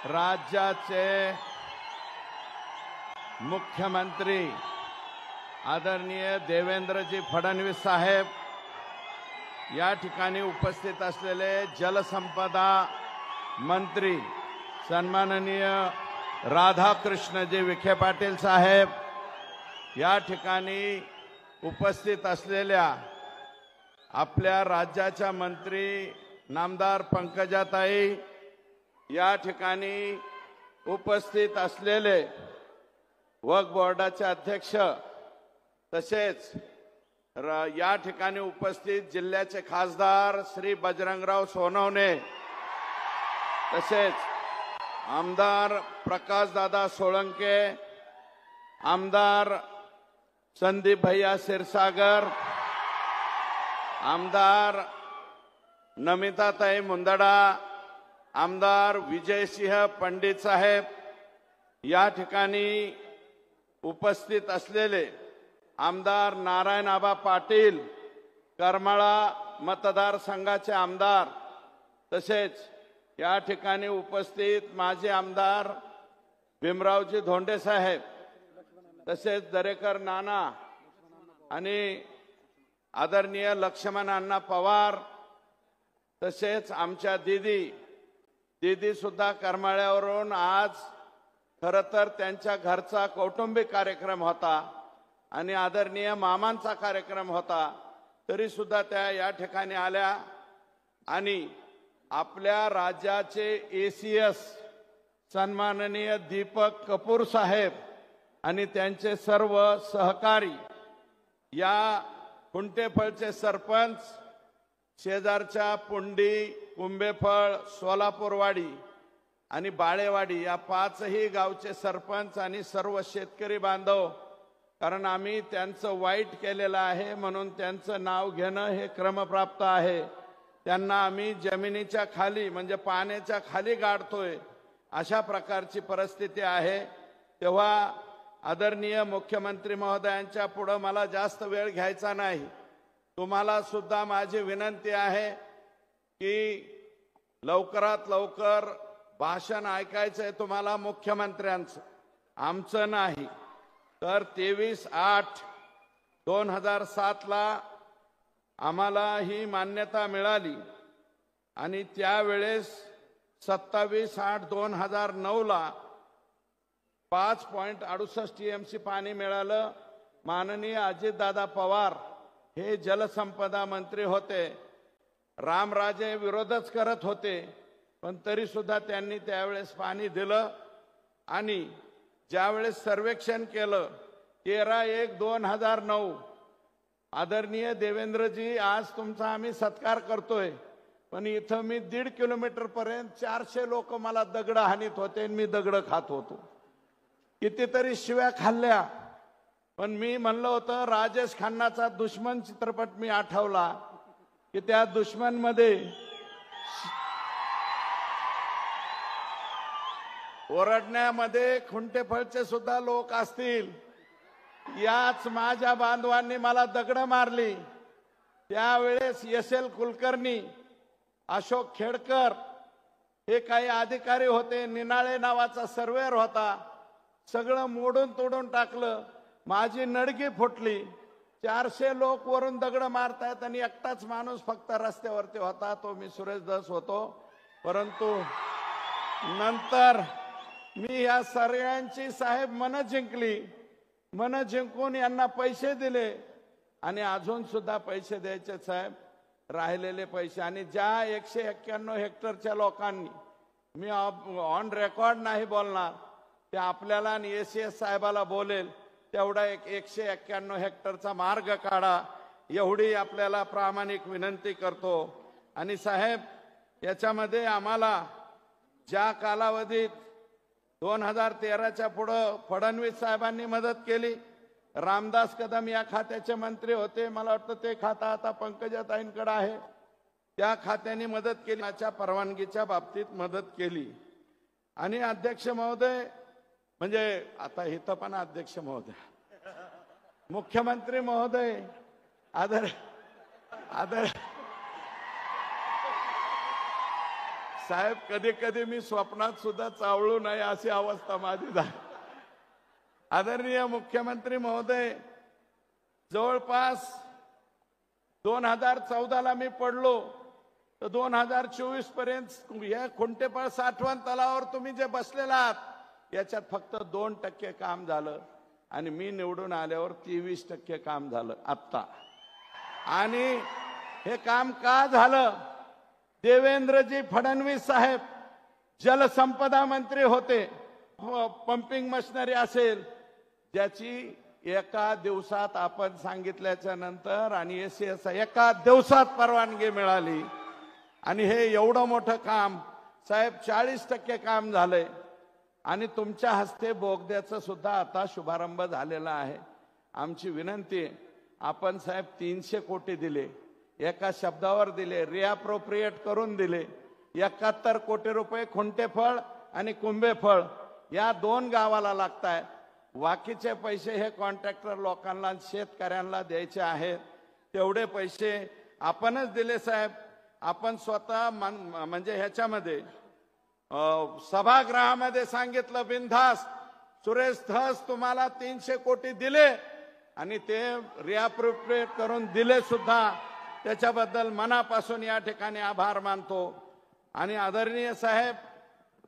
राज्याचे मुख्यमंत्री आदरणीय देवेंद्रजी फडणवीस साहेब, या ठिकाणी उपस्थित असलेले जलसंपदा मंत्री सन्माननीय राधाकृष्णजी विखे पाटील साहेब, या ठिकाणी उपस्थित असलेल्या आपल्या राज्याच्या मंत्री नामदार पंकजाताई, या ठिकाणी उपस्थित असलेले वक्फ बोर्डाचे अध्यक्ष, तसेच या ठिकाणी उपस्थित जिल्ह्याचे खासदार श्री बजरंगराव सोनवणे, तसेच आमदार प्रकाशदादा सोळंके, आमदार संदीप भैया क्षीरसागर, आमदार नमिताताई मुंदडा, आमदार विजयसिंह पंडित साहेब, या ठिकाणी उपस्थित असलेले आमदार नारायण आबा पाटील करमाळा मतदारसंघाचे आमदार, तसेच या ठिकाणी उपस्थित माजी आमदार भीमरावजी धोंडे साहेब, तसेच दरेकर नाना आणि आदरणीय लक्ष्मण अण्णा पवार, तसेच आमच्या दीदी सुद्धा करमाळ्यावरून आज खरं तर त्यांच्या घरचा कौटुंबिक कार्यक्रम होता आणि आदरणीय मामांचा कार्यक्रम होता, तरी सुद्धा त्या या ठिकाणी आल्या आणि आपल्या राज्याचे एसीएस सन्माननीय दीपक कपूर साहेब आणि त्यांचे सर्व सहकारी, या कुंटेफळचे सरपंच, शेजारच्या पुंडी, कुंभेफळ, सोलापूरवाडी आणि बाळेवाडी या पाचही गावचे सरपंच आणि सर्व शेतकरी बांधव, कारण आम्ही त्यांचं वाईट केलेलं आहे म्हणून त्यांचं नाव घेणं हे क्रमप्राप्त आहे, त्यांना आम्ही जमिनीच्या खाली म्हणजे पाण्याच्या खाली गाडतोय, अशा प्रकारची परिस्थिती आहे। तेव्हा आदरणीय मुख्यमंत्री महोदयांच्या पुढे मला जास्त वेळ घ्यायचा नाही। तुम्हाला सुद्धा माझी विनंती आहे की लवकरात लवकर भाषण ऐकायचंय तुम्हाला मुख्यमंत्र्यांचं, आमचं नाही। तर 23/8/2007 ला आम्हाला ही मान्यता मिळाली आणि त्यावेळेस 27/8/2009 ला 5.68 TMC पाणी मिळालं। माननीय अजितदादा पवार हे जलसंपदा मंत्री होते, रामराजे विरोधच करत होते, पण तरी सुद्धा त्यांनी त्यावेळेस पाणी दिलं आणि ज्यावेळेस सर्वेक्षण केलं 13/1/2009, आदरणीय देवेंद्रजी आज तुमचा आम्ही सत्कार करतोय, पण इथं मी 1.5 किलोमीटर पर्यंत 400 लोक मला दगड हाणीत होते, मी दगड खात होतो, कितीतरी शिव्या खाल्ल्या, पण मी म्हणलं होतं राजेश खन्नाचा दुश्मन चित्रपट मी आठवला की त्या दुश्मन मध्ये ओरडण्यामध्ये खुंटेफळचे सुद्धा लोक असतील। याच माझ्या बांधवांनी मला दगड मारली, त्यावेळेस SL कुलकर्णी, अशोक खेडकर हे काही अधिकारी होते, निनाळे नावाचा सर्वेअर होता, सगळं मोडून तोडून टाकलं, माझी नडगी फुटली। 400 लोक वरून दगड मारतायत आणि एकटाच माणूस फक्त रस्त्यावरती होता, तो मी सुरेश धस होतो। परंतु नंतर मी या सगळ्यांची साहेब मन जिंकली, मन जिंकून यांना पैसे दिले आणि अजून सुद्धा पैसे द्यायचे साहेब, राहिलेले पैसे। आणि ज्या 191 हेक्टरच्या लोकांनी, मी ऑन रेकॉर्ड नाही बोलणार, ते आपल्याला आणि ACS साहेबाला बोलेल, तेवढा 191 हेक्टरचा मार्ग काढा, एवढी आपल्याला प्रामाणिक विनंती करतो। आणि साहेब, याच्यामध्ये आम्हाला ज्या कालावधीत 2013च्या पुढे फडणवीस साहेबांनी मदत केली, रामदास कदम या खात्याचे मंत्री होते, मला वाटतं ते खातं आता पंकजाताईंकडे आहे, त्या खात्याने मदत केली, त्याच्या परवानगीच्या बाबतीत मदत केली। आणि अध्यक्ष महोदय, म्हणजे आता इथं पण अध्यक्ष महोदय, मुख्यमंत्री महोदय, साहेब कधी कधी मी स्वप्नात सुद्धा चावळू नये अशी अवस्था माझी झाली. आदरणीय मुख्यमंत्री महोदय, जवळपास 2014ला मी पडलो तर 2024 पर्यंत या खुंटेपळ साठवण तलावावर तुम्ही जे बसलेला आहात याच्यात फक्त 2% काम झालं आणि मी निवडून आल्यावर 23% काम झालं आत्ता. आणि हे काम का झालं? देवेंद्रजी फडणवीस साहेब जलसंपदा मंत्री होते. पंपिंग मशिनरी असेल ज्याची एका दिवसात आपण सांगितल्याच्या नंतर आणि एसीएस एका दिवसात परवानगी मिळाली आणि हे एवढं मोठं काम साहेब 40% काम झालंय. आणि तुमच्या हस्ते बोगद्याचं सुद्धा आता शुभारंभ झालेला आहे. आमची विनंती आहे, आपण साहेब 300 कोटी दिले, एका शब्दावर दिले, रिअप्रोप्रिएट करून दिले. 71 कोटी रुपये खुंटेफळ आणि कुंभेफळ या 2 गावाला लागताय. बाकीचे पैसे हे कॉन्ट्रॅक्टर लोकांना शेतकऱ्यांना द्यायचे आहेत. तेवढे पैसे आपणच दिले साहेब. आपण स्वतः म्हणजे ह्याच्यामध्ये सभागृहामध्ये सांगितलं बिनधास्त, सुरेश धस तुम्हाला 300 कोटी दिले आणि ते रिअप्रोप्रिएट करून दिले सुद्धा. त्याच्याबद्दल मनापासून या ठिकाणी आभार मानतो. आणि आदरणीय साहेब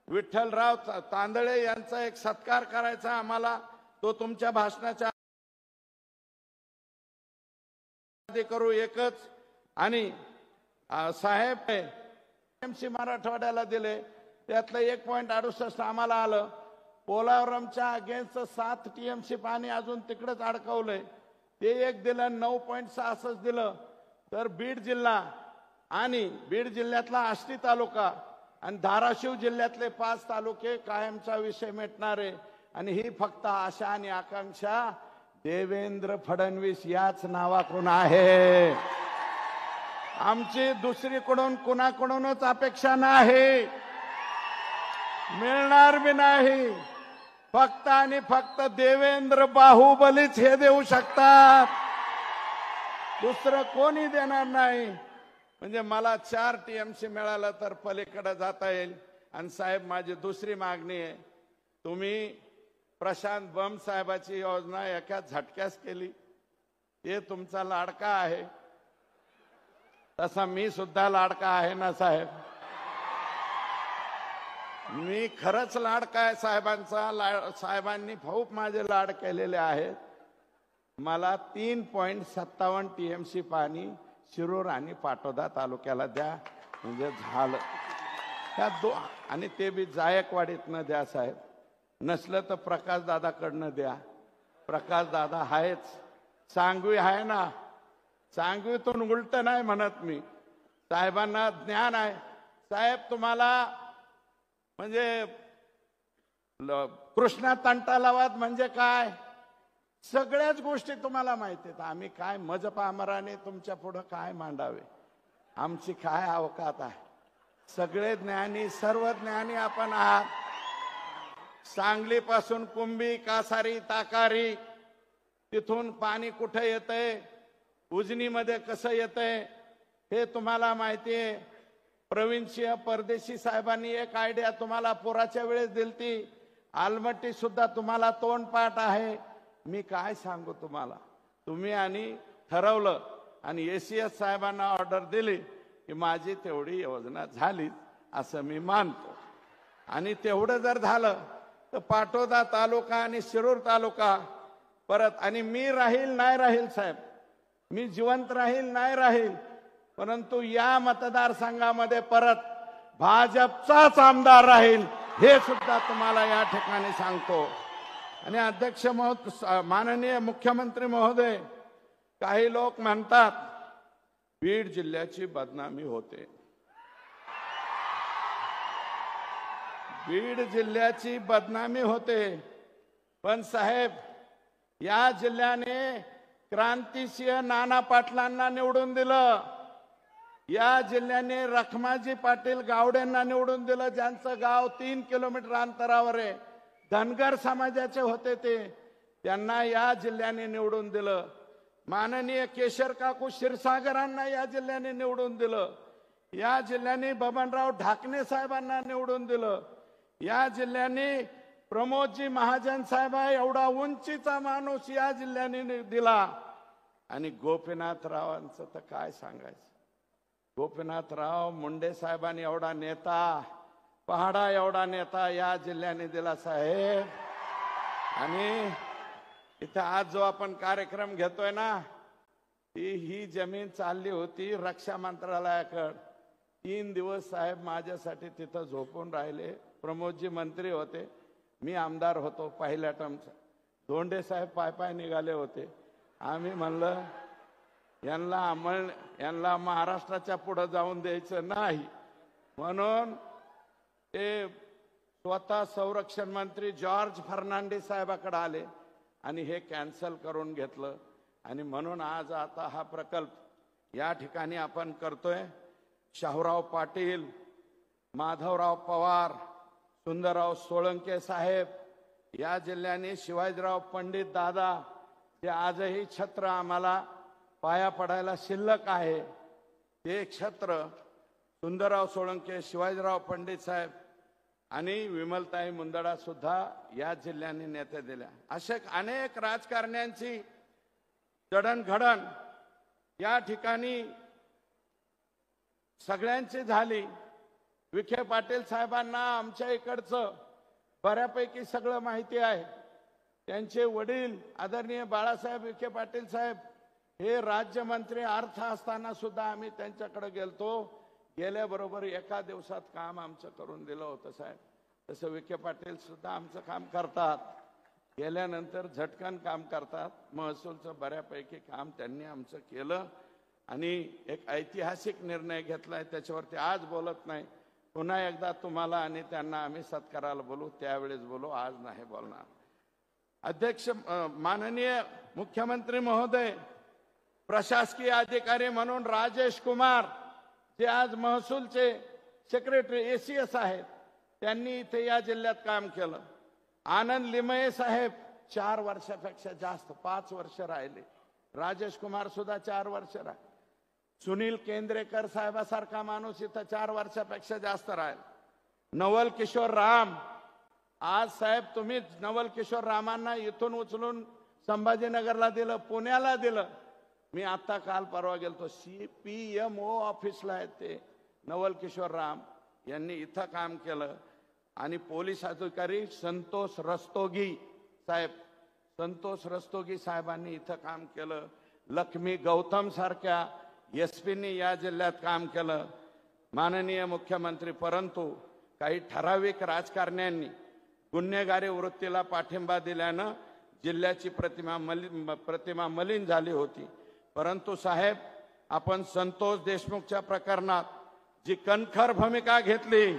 विठ्ठलराव तांदळे यांचा एक सत्कार करायचा आम्हाला, तो तुमच्या भाषणाच्या करू एकच. आणि साहेब एमसी मराठवाड्याला दिले, त्यातलं 1.68 आम्हाला आलं. पोलावरमच्या अगेन्स्ट 7 TMC पाणी अजून तिकडेच अडकवलंय, ते एक दिलं. 9.66 दिलं. तर बीड जिल्हा आणि बीड जिल्ह्यातला आष्टी तालुका आणि धाराशिव जिल्ह्यातले 5 तालुके कायमचा विषय मिटणारे. आणि ही फक्त आशा आणि आकांक्षा देवेंद्र फडणवीस याच नावाकडून आहे. आमची दुसरीकडून कुणाकडूनच अपेक्षा नाही, मिळणार बी नाही. फक्त आणि फक्त देवेंद्र बाहुबलीच हे देऊ शकतात, दुसरं कोणी देणार नाही. म्हणजे मला 4 TMC मिळालं तर पलीकडे जाता येईल. आणि साहेब माझी दुसरी मागणी आहे, तुम्ही प्रशांत बम साहेबाची योजना एका झटक्यास केली, ते तुमचा लाडका आहे. तसा मी सुद्धा लाडका आहे ना साहेब. मी खरंच लाडका आहे साहेबांचा. साहेबांनी खूप माझे लाड केलेले आहेत. मला 3.57 TMC पाणी शिरूर आणि पाटोदा तालुक्याला द्या, म्हणजे झालं. त्या आणि ते बी जायकवाडीतनं द्या साहेब. नसलं तर प्रकाश दादाकडनं द्या. प्रकाश दादा आहेच, सांगवी आहे ना. सांगवीतून उलट नाही म्हणत मी, साहेबांना ज्ञान आहे. साहेब तुम्हाला म्हणजे कृष्णा तंटालावाद म्हणजे काय सगळ्याच गोष्टी तुम्हाला माहिती आहेत. आम्ही काय मजपामराने तुमच्या पुढे काय मांडावे, आमची काय अवकात आहे. सगळे ज्ञानी, सर्व ज्ञानी आपण आहात. सांगलीपासून कुंभी, कासारी, ताकारी, तिथून पाणी कुठे येतंय, उजनीमध्ये कसं येतंय हे तुम्हाला माहिती आहे. प्रवीणसिंह परदेशी साहेबांनी एक आयडिया तुम्हाला पुराच्या वेळेस दिलती. आलमट्टी सुद्धा तुम्हाला तोंडपाठ आहे. मी काय सांगू तुम्हाला, तुम्ही आणि ठरवलं आणि एसीएस साहेबांना ऑर्डर दिली की माझी तेवढी योजना झाली असं मी मानतो. आणि तेवढं जर झालं तर पाटोदा तालुका आणि शिरूर तालुका परत, आणि मी राहील नाही राहील साहेब, मी जिवंत राहील नाही राहील, परंतु या मतदारसंघामध्ये परत भाजपचाच आमदार राहील हे सुद्धा तुम्हाला या ठिकाणी सांगतो. आणि अध्यक्ष महोदय, माननीय मुख्यमंत्री महोदय, काही लोक म्हणतात बीड जिल्ह्याची बदनामी होते. बीड जिल्ह्याची बदनामी होते, पण साहेब या जिल्ह्याने क्रांतिसिंह नाना पाटलांना निवडून दिलं. या जिल्ह्याने रखमाजी पाटील गावडेंना निवडून दिलं, ज्यांचं गाव 3 किलोमीटर अंतरावर आहे. धनगर समाजाचे होते ते, त्यांना या जिल्ह्याने निवडून दिलं. माननीय केशर काकू क्षीरसागरांना या जिल्ह्याने निवडून दिलं. या जिल्ह्याने बबनराव ढाकणे साहेबांना निवडून दिलं. या जिल्ह्याने प्रमोदजी महाजन साहेब एवढा उंचीचा माणूस या जिल्ह्याने दिला. आणि गोपीनाथरावांचं तर काय सांगायचं. गोपीनाथराव मुंडे साहेबांनी एवढा नेता, पहाडा एवढा नेता या जिल्ह्याने दिला साहेब. आणि इथे आज जो आपण कार्यक्रम घेतोय ना, ही जमीन चालली होती रक्षा मंत्रालयाकडे. 3 दिवस साहेब माझ्यासाठी तिथं झोपून राहिले. प्रमोदजी मंत्री होते, मी आमदार होतो पहिल्या टर्मचा. धोंडे साहेब पाय निघाले होते. आम्ही म्हणलं यांना महाराष्ट्राच्या पुढे जाऊन द्यायचं नाही, म्हणून ते स्वतः संरक्षण मंत्री जॉर्ज फर्नांडिस साहेबाकडे आले आणि हे कॅन्सल करून घेतलं. आणि म्हणून आज आता हा प्रकल्प या ठिकाणी आपण करतोय. शाहूराव पाटील, माधवराव पवार, सुंदरराव सोळंके साहेब या जिल्ह्याने, शिवाजीराव पंडित दादा जे आजही छत्र आम्हाला पाया पडायला शिल्लक आहे, ते छत्र सुंदरराव सोळंके, शिवाजीराव पंडित साहेब आणि विमलताई मुंदडा सुद्धा या जिल्ह्याने नेते दिल्या. अशा अनेक राजकारण्यांची जडणघडण या ठिकाणी सगळ्यांची झाली. विखे पाटील साहेबांना आमच्या इकडचं बऱ्यापैकी सगळं माहिती आहे. त्यांचे वडील आदरणीय बाळासाहेब विखे पाटील साहेब हे राज्यमंत्री अर्थ असताना सुद्धा आम्ही त्यांच्याकडे गेलतो. गेल्याबरोबर एका दिवसात काम आमचं करून दिलं होतं साहेब. तसं विखे पाटील सुद्धा आमचं काम करतात, गेल्यानंतर झटकन काम करतात. महसूलचं बऱ्यापैकी काम त्यांनी आमचं केलं आणि एक ऐतिहासिक निर्णय घेतलाय, त्याच्यावरती आज बोलत नाही. पुन्हा एकदा तुम्हाला आणि त्यांना आम्ही सत्काराला बोलू, त्यावेळेस बोलू, आज नाही बोलणार. अध्यक्ष, माननीय मुख्यमंत्री महोदय, प्रशासकीय अधिकारी म्हणून राजेश कुमार जे आज महसूलचे सेक्रेटरी एसीएस आहेत, त्यांनी इथे या जिल्ह्यात काम केलं. आनंद लिमये साहेब 4 वर्षापेक्षा जास्त, 5 वर्ष राहिले. राजेश कुमार सुद्धा 4 वर्ष राहिले. सुनील केंद्रेकर साहेबासारखा माणूस इथं 4 वर्षापेक्षा जास्त राहील. नवल किशोर राम, आज साहेब तुम्ही नवल किशोर रामांना इथून उचलून संभाजीनगरला दिलं, पुण्याला दिलं. मी आता काल परवा गेलतो, CPMO ऑफिसला आहेत ते नवल किशोर राम, यांनी इथं काम केलं. आणि पोलीस अधिकारी संतोष रस्तोगी साहेबांनी इथं काम केलं. लक्ष्मी गौतम सारख्या SP-नी या जिल्ह्यात काम केलं. माननीय मुख्यमंत्री, परंतु काही ठराविक राजकारण्यांनी गुन्हेगारी वृत्तीला पाठिंबा दिल्यानं जिल्ह्याची प्रतिमा मलिन झाली होती. परंतु साहेब, आपण संतोष देशमुखच्या प्रकरणात जी कणखर भूमिका घेतली,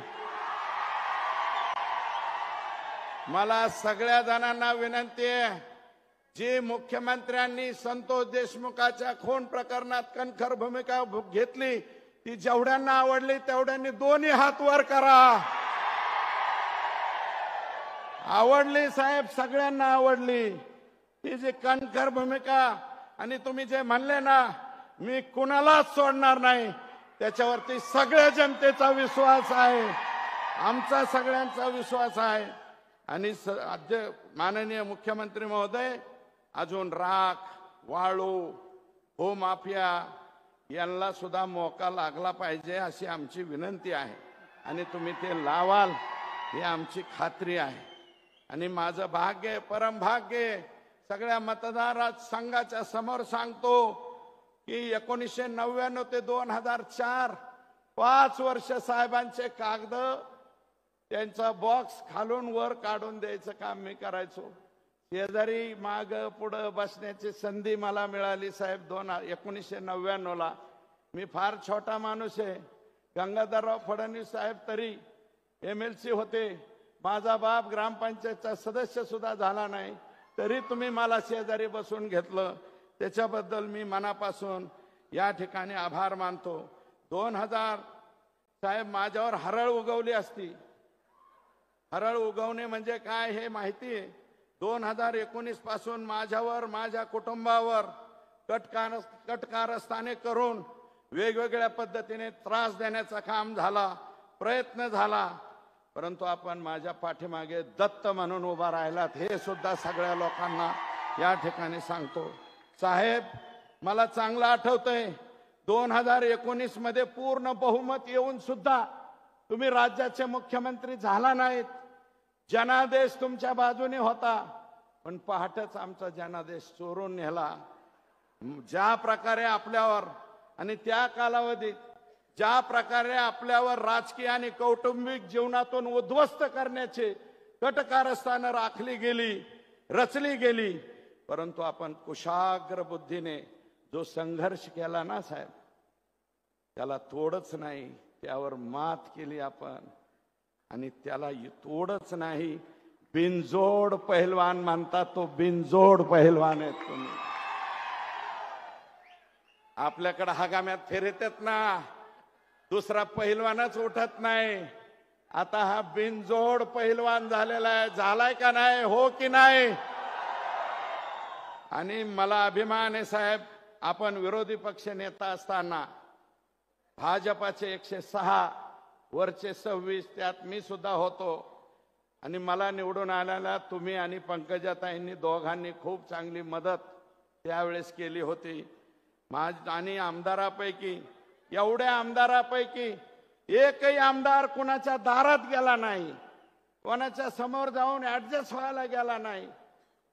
मला सगळ्या जणांना विनंती आहे, जी मुख्यमंत्र्यांनी संतोष देशमुखाच्या खून प्रकरणात कणखर भूमिका घेतली, ती जेवढ्यांना आवडली तेवढ्यांनी दोन्ही हात वर करा. आवडली साहेब, सगळ्यांना आवडली ही जी कणखर भूमिका. आणि तुम्ही जे म्हणले ना, मी कुणालाच सोडणार नाही, त्याच्यावरती सगळ्या जनतेचा विश्वास आहे, आमचा सगळ्यांचा विश्वास आहे. आणि माननीय मुख्यमंत्री महोदय, अजून राख, वाळू, भूमाफिया यांना सुद्धा मोका लागला पाहिजे अशी आमची विनंती आहे. आणि तुम्ही ते लावाल ही आमची खात्री आहे. आणि माझं भाग्य, परम भाग्य, सगळ्या मतदार संघाच्या समोर सांगतो की 1999 ते 2004 5 वर्ष साहेबांचे कागद, त्यांचा बॉक्स खालून वर काढून द्यायचं काम मी करायचो. शेजारी माग पुढं बसण्याची संधी मला मिळाली साहेब 1999ला. मी फार छोटा माणूस आहे. गंगाधरराव फडणवीस साहेब तरी MLC होते, माझा बाप ग्रामपंचायतचा सदस्य सुद्धा झाला नाही, तरी तुम्ही मला शेजारी बसून घेतलं. त्याच्याबद्दल मी मनापासून या ठिकाणी आभार मानतो. 2000 साहेब माझ्यावर हरळ उगवली असती. हरळ उगवणे म्हणजे काय हे माहिती आहे. 2019 पासून माझ्यावर, माझ्या कुटुंबावर कटकारस्थाने करून वेगवेगळ्या पद्धतीने त्रास देण्याचा काम झाला, प्रयत्न झाला, परंतु आपण माझ्या पाठीमागे दत्त म्हणून उभा राहिलात हे सुद्धा सगळ्या लोकांना या ठिकाणी सांगतो। साहेब, मला चांगलं आठवतंय 2019 मध्ये पूर्ण बहुमत येऊन सुद्धा तुम्ही राज्याचे मुख्यमंत्री झाला नाहीत। जनादेश तुमच्या बाजूने होता, पण पहाटच आमचा जनादेश चोरून नेला। ज्या प्रकारे आपल्यावर आणि त्या कालावधीत ज्या प्रकारे आपल्यावर राजकीय आणि कौटुंबिक जीवनातून उद्ध्वस्त करण्याचे कटकारस्थानं राखली गेली, रचली गेली, परंतु आपण कुशाग्र बुद्धीने जो संघर्ष केला ना साहेब, त्याला तोडच नाही, त्यावर मात केली आपण। आणि त्याला तोडच नाही, बिनजोड पहिलवान म्हणतात, तो बिनजोड पहिलवान आहे तुम्ही। आपल्याकडे हगाम्यात फिरतात ना, दुसरा पहिलवानच उठत नाही। आता हा बिनजोड पहिलवान झालेला आहे, झालाय का नाही, हो की नाही? आणि मला अभिमान आहे साहेब, आपण विरोधी पक्ष नेता असताना भाजपाचे 106 वरचे 26 त्यात मी सुद्धा होतो, आणि मला निवडून आल्याला तुम्ही आणि पंकजाताईंनी दोघांनी खूप चांगली मदत त्यावेळेस केली होती। आणि आमदारापैकी, एवढ्या आमदारापैकी एकही आमदार कोणाच्या दारात गेला नाही, कोणाच्या समोर जाऊन ऍडजस्ट व्हायला गेला नाही।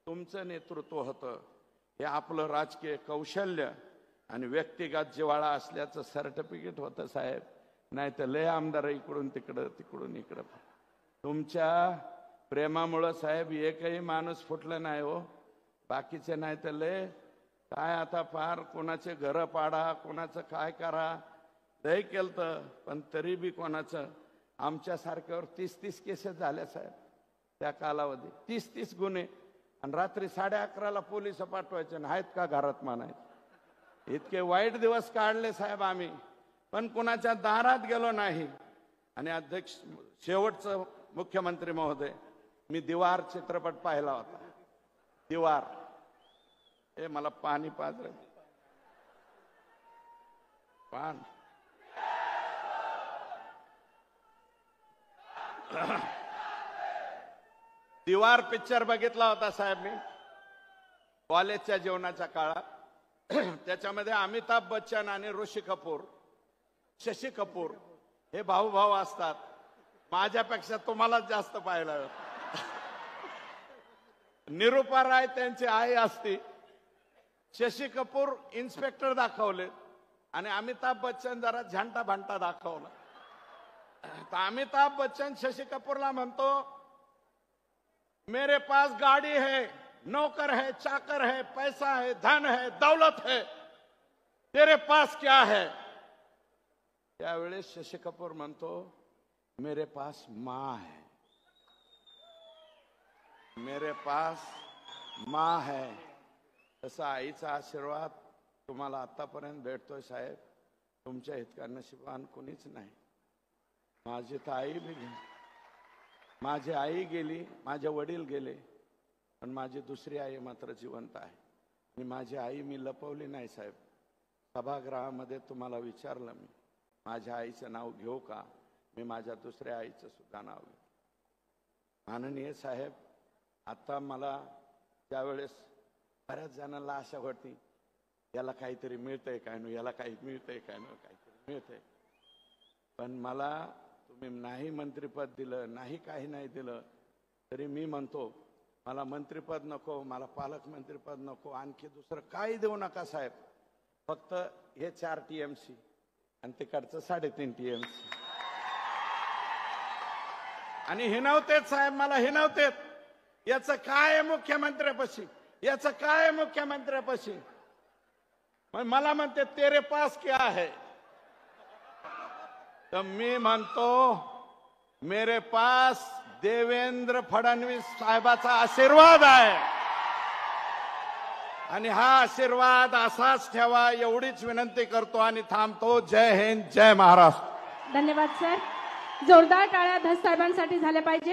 तुमचं नेतृत्व होतं, हे आपलं राजकीय कौशल्य आणि व्यक्तिगत जिव्हाळा असल्याचं सर्टिफिकेट होतं साहेब। नाही तर लय आमदार इकडून तिकडं तिकडून इकडं। तुमच्या प्रेमामुळं साहेब एकही माणूस फुटला नाही हो, बाकीचे नाही तर लय काय आता फार कोणाचे घर पाडा, कोणाचं काय करा, लय केलं, पण तरी बी कोणाचं आमच्यासारख्यावर 30-30 केसेस झाल्या साहेब त्या कालावधी, 30-30 गुन्हे, आणि रात्री 11:30ला पोलिस पाठवायचे आहेत का घरात म्हणायचे। इतके वाईट दिवस काढले साहेब आम्ही, पण कुणाच्या दारात गेलो नाही। आणि अध्यक्ष, शेवटचं मुख्यमंत्री महोदय, मी दीवार चित्रपट पाहिला होता। दीवार, हे मला पाणी पाजलं पान दीवार पिक्चर बघितला होता साहेब मी कॉलेजच्या जीवनाच्या काळात। त्याच्यामध्ये अमिताभ बच्चन आणि ऋषी कपूर, शशी कपूर हे भाऊ भाऊ असतात। माझ्यापेक्षा तुम्हाला जास्त पाहिलं। निरूपा राय त्यांची आई असती, शशी कपूर इन्स्पेक्टर दाखवले, आणि अमिताभ बच्चन जरा झंटा भांटा दाखवला। तर अमिताभ बच्चन शशी कपूरला म्हणतो, मेरे पास गाड़ी है, नौकर है, चाकर है, पैसा है, धन है, दौलत है, तेरे पास क्या है? त्यावेळेस शशी कपूर म्हणतो, मेरे पास माँ है, मेरे पास माँ है। तसा आईचा आशीर्वाद तुम्हाला आतापर्यंत भेटतोय साहेब, तुमच्या इतका नशिबान कोणीच नाही। माझी तर आई बी गेली, माझी आई गेली, माझे वडील गेले, पण माझी दुसरी आई मात्र जिवंत आहे। आणि माझी आई मी लपवली नाही साहेब। सभागृहामध्ये तुम्हाला विचारलं मी, माझ्या आईचं नाव घेऊ का? मी माझ्या दुसऱ्या आईचं सुद्धा नाव घेऊ। माननीय साहेब, आता मला त्यावेळेस बऱ्याच जणांना आशा होती, याला काहीतरी मिळतंय काय नो, याला काही मिळतंय काय नो, काहीतरी मिळतंय। पण मला तुम्ही नाही मंत्रिपद दिलं, नाही काही नाही दिलं, तरी मी म्हणतो मला मंत्रिपद नको, मला पालकमंत्रीपद नको, आणखी दुसरं काही देऊ नका साहेब, फक्त हे 4 TMC आणि तिकडचं 3.5 TMC। आणि हिनवतेच साहेब, मला हिनवतेत, याचं काय मुख्यमंत्र्यापाशी, याचं काय मुख्यमंत्र्यापाशी। मला म्हणते तेरे पास क्या है? तर मी म्हणतो मेरे पास देवेंद्र फडणवीस साहेबाचा आशीर्वाद आहे, आणि हा आशीर्वाद असाच ठेवा एवढीच विनंती करतो आणि थांबतो। जय हिंद, जय महाराष्ट्र। धन्यवाद सर। जोरदार टाळ्या धस साहेबांसाठी झाल्या पाहिजे।